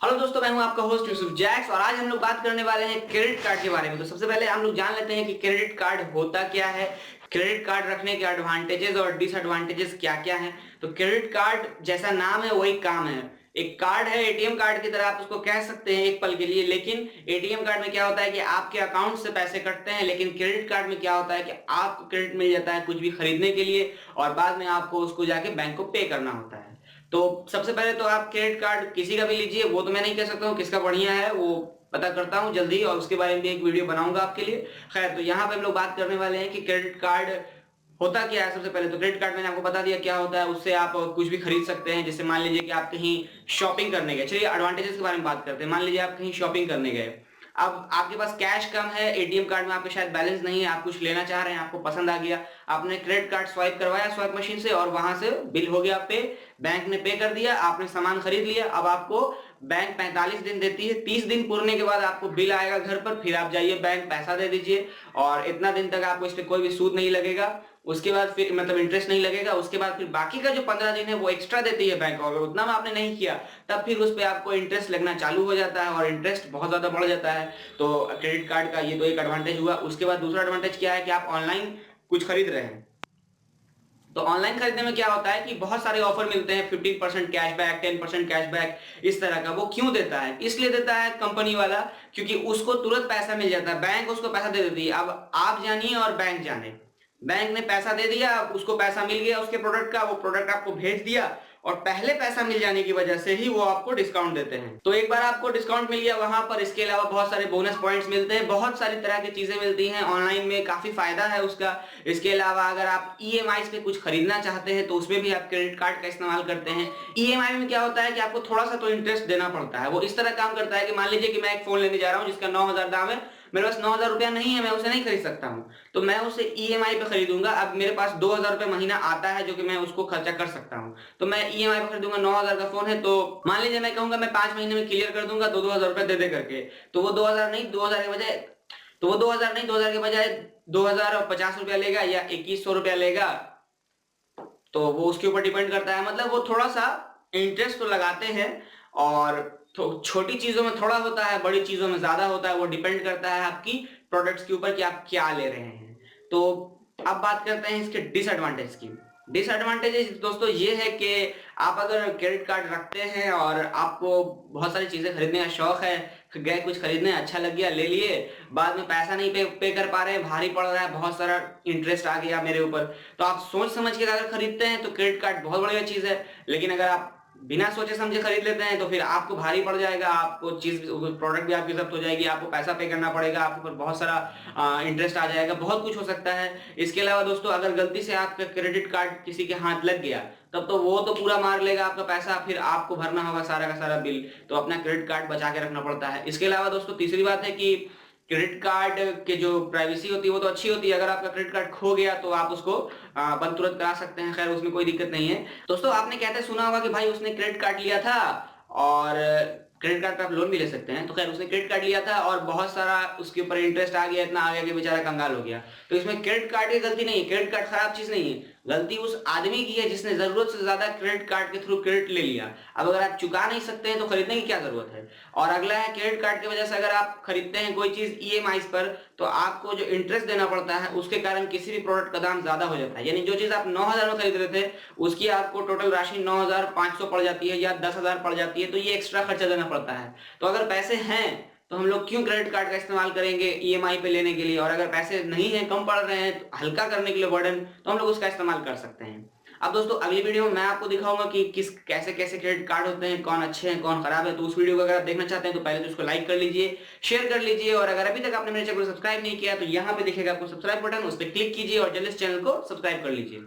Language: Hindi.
हेलो दोस्तों, मैं हूं आपका होस्ट यूसुफ जैक्स और आज हम लोग बात करने वाले हैं क्रेडिट कार्ड के बारे में। तो सबसे पहले हम लोग जान लेते हैं कि क्रेडिट कार्ड होता क्या है, क्रेडिट कार्ड रखने के एडवांटेजेस और डिसएडवांटेजेस क्या-क्या हैं। तो क्रेडिट कार्ड जैसा नाम है वही काम है। एक कार्ड है, एटीएम कार्ड की तरह आप उसको कह सकते हैं एक पल के लिए। लेकिन एटीएम कार्ड में क्या होता है कि आपके अकाउंट से पैसे कटते हैं, लेकिन क्रेडिट कार्ड में क्या होता है कि आपको क्रेडिट मिल जाता है कुछ भी खरीदने के लिए और बाद में आपको उसको जाके बैंक को पे करना होता है। तो सबसे पहले तो आप क्रेडिट कार्ड किसी का भी लीजिए, वो तो मैं नहीं कह सकता हूँ किसका बढ़िया है, वो पता करता हूँ जल्दी और उसके बारे में भी एक वीडियो बनाऊंगा आपके लिए। खैर, तो यहाँ पे हम लोग बात करने वाले हैं कि क्रेडिट कार्ड होता क्या है। सबसे पहले तो क्रेडिट कार्ड मैंने आपको बता दिया क्या होता है, उससे आप कुछ भी खरीद सकते हैं। जैसे मान लीजिए कि आप कहीं शॉपिंग करने गए, चलिए एडवांटेजेस के बारे में बात करते हैं। मान लीजिए आप कहीं शॉपिंग करने गए, अब आपके पास कैश कम है, एटीएम कार्ड में आपके शायद बैलेंस नहीं है, आप कुछ लेना चाह रहे हैं, आपको पसंद आ गया, आपने क्रेडिट कार्ड स्वाइप करवाया स्वाइप मशीन से और वहां से बिल हो गया पे, बैंक ने पे कर दिया, आपने सामान खरीद लिया। अब आपको बैंक 45 दिन देती है, 30 दिन पूरने के बाद आपको बिल आएगा घर पर, फिर आप जाइए बैंक पैसा दे दीजिए और इतना दिन तक आपको इस पे कोई भी सूद नहीं लगेगा। उसके बाद फिर मतलब इंटरेस्ट नहीं लगेगा। उसके बाद फिर बाकी का जो 15 दिन है वो एक्स्ट्रा देती है बैंक, और अगर उतना में आपने नहीं किया तब फिर उस पे आपको इंटरेस्ट लगना चालू हो जाता है और इंटरेस्ट बहुत ज्यादा बढ़ जाता है। तो क्रेडिट कार्ड का ये तो एक एडवांटेज हुआ। उसके बाद दूसरा एडवांटेज क्या है कि आप ऑनलाइन कुछ खरीद रहे हैं, तो ऑनलाइन खरीदने में क्या होता है कि बहुत सारे ऑफर मिलते हैं, 15% कैशबैक, 10% कैशबैक, इस तरह का। वो क्यों देता है? इसलिए देता है कंपनी वाला क्योंकि उसको तुरंत पैसा मिल जाता है, बैंक उसको पैसा दे देती है। अब आप जानिए और बैंक जाने, बैंक ने पैसा दे दिया, उसको पैसा मिल गया उसके प्रोडक्ट का, वो प्रोडक्ट आपको भेज दिया और पहले पैसा मिल जाने की वजह से ही वो आपको डिस्काउंट देते हैं। तो एक बार आपको डिस्काउंट मिल गया वहां पर, इसके अलावा बहुत सारे बोनस पॉइंट्स मिलते हैं, बहुत सारी तरह की चीजें मिलती हैं ऑनलाइन में, काफी फायदा है उसका। इसके अलावा अगर आप ईएमआई पे कुछ खरीदना चाहते हैं तो उसमें भी आप क्रेडिट कार्ड का इस्तेमाल करते हैं। ईएमआई में क्या होता है कि आपको थोड़ा सा तो इंटरेस्ट देना पड़ता है। वो इस तरह काम करता है कि मान लीजिए कि मैं एक फोन लेने जा रहा हूँ जिसका 9,000 दाम है, मेरे पास 9,000 रुपया नहीं है, मैं उसे नहीं खरीद सकता हूँ, तो मैं उसे ईएमआई पे खरीदूंगा। अब मेरे पास 2,000 रुपये महीना आता है जो कि मैं उसको खर्चा कर सकता हूँ, तो मैं ईएमआई पे खरीदूंगा। 9,000 का फोन है तो मान लीजिए मैं कहूंगा मैं 5 महीने में क्लियर कर दूंगा, 2,000 रुपये दे दे करके। तो वो 2,000 नहीं, 2,000 के बजाय, तो वो 2,000 नहीं, 2,000 के बजाय 2,050 रुपया लेगा या 2,100 रुपया लेगा। तो वो उसके ऊपर डिपेंड करता है, मतलब वो थोड़ा सा इंटरेस्ट तो लगाते हैं और तो छोटी चीजों में थोड़ा होता है, बड़ी चीजों में ज्यादा होता है। वो डिपेंड करता है आपकी प्रोडक्ट्स के ऊपर कि आप क्या ले रहे हैं। तो अब बात करते हैं इसके डिसएडवांटेज की। डिसएडवांटेजेस दोस्तों ये है कि आप अगर क्रेडिट कार्ड रखते हैं और आपको बहुत सारी चीजें खरीदने का शौक है, गए कुछ खरीदने, अच्छा लग गया, ले लिए, बाद में पैसा नहीं पे कर पा रहे हैं, भारी पड़ रहा है, बहुत सारा इंटरेस्ट आ गया मेरे ऊपर, तो आप सोच समझ के अगर खरीदते हैं तो क्रेडिट कार्ड बहुत बढ़िया चीज है। लेकिन अगर आप बिना सोचे समझे खरीद लेते हैं तो फिर आपको भारी पड़ जाएगा, आपको चीज प्रोडक्ट भी आपकी जब्त हो जाएगी, आपको पैसा पे करना पड़ेगा, आपके ऊपर बहुत सारा इंटरेस्ट आ जाएगा, बहुत कुछ हो सकता है। इसके अलावा दोस्तों अगर गलती से आपका क्रेडिट कार्ड किसी के हाथ लग गया तब तो वो तो पूरा मार लेगा आपका पैसा, फिर आपको भरना होगा सारा का सारा बिल। तो अपना क्रेडिट कार्ड बचा के रखना पड़ता है। इसके अलावा दोस्तों तीसरी बात है कि क्रेडिट कार्ड के जो प्राइवेसी होती है वो तो अच्छी होती है। अगर आपका क्रेडिट कार्ड खो गया तो आप उसको बंद तुरंत करा सकते हैं, खैर उसमें कोई दिक्कत नहीं है। दोस्तों आपने कहते सुना होगा कि भाई उसने क्रेडिट कार्ड लिया था और क्रेडिट कार्ड पे आप लोन भी ले सकते हैं। तो खैर उसने क्रेडिट कार्ड लिया था और बहुत सारा उसके ऊपर इंटरेस्ट आ गया, इतना आ गया कि बेचारा कंगाल हो गया। तो इसमें क्रेडिट कार्ड की गलती नहीं है, क्रेडिट कार्ड खराब चीज नहीं है, गलती उस आदमी की है जिसने जरूरत से ज्यादा क्रेडिट कार्ड के थ्रू क्रेडिट ले लिया। अब अगर आप चुका नहीं सकते हैं तो खरीदने की क्या जरूरत है। और अगला है क्रेडिट कार्ड की वजह से अगर आप खरीदते हैं कोई चीज ईएमआई पर तो आपको जो इंटरेस्ट देना पड़ता है उसके कारण किसी भी प्रोडक्ट का दाम ज्यादा हो जाता है। यानी जो चीज आप 9,000 में खरीद रहे थे उसकी आपको टोटल राशि 9,500 पड़ जाती है या 10,000 पड़ जाती है, तो ये एक्स्ट्रा खर्चा देना पड़ता है। तो अगर पैसे हैं तो हम लोग क्यों क्रेडिट कार्ड का इस्तेमाल करेंगे ईएमआई पे लेने के लिए, और अगर पैसे नहीं है, कम पड़ रहे हैं, तो हल्का करने के लिए बर्डन, तो हम लोग उसका इस्तेमाल कर सकते हैं। अब दोस्तों अगली वीडियो में मैं आपको दिखाऊंगा कि किस कैसे कैसे क्रेडिट कार्ड होते हैं, कौन अच्छे हैं कौन खराब है। तो उस वीडियो को अगर आप देखना चाहते हैं तो पहले तो उसको लाइक कर लीजिए, शेयर कर लीजिए, और अगर अभी तक आपने मेरे चैनल को सब्सक्राइब नहीं किया तो यहाँ पे दिखेगा आपको सब्सक्राइब बटन, उस पर क्लिक कीजिए और जल्दी से चैनल को सब्सक्राइब कर लीजिए।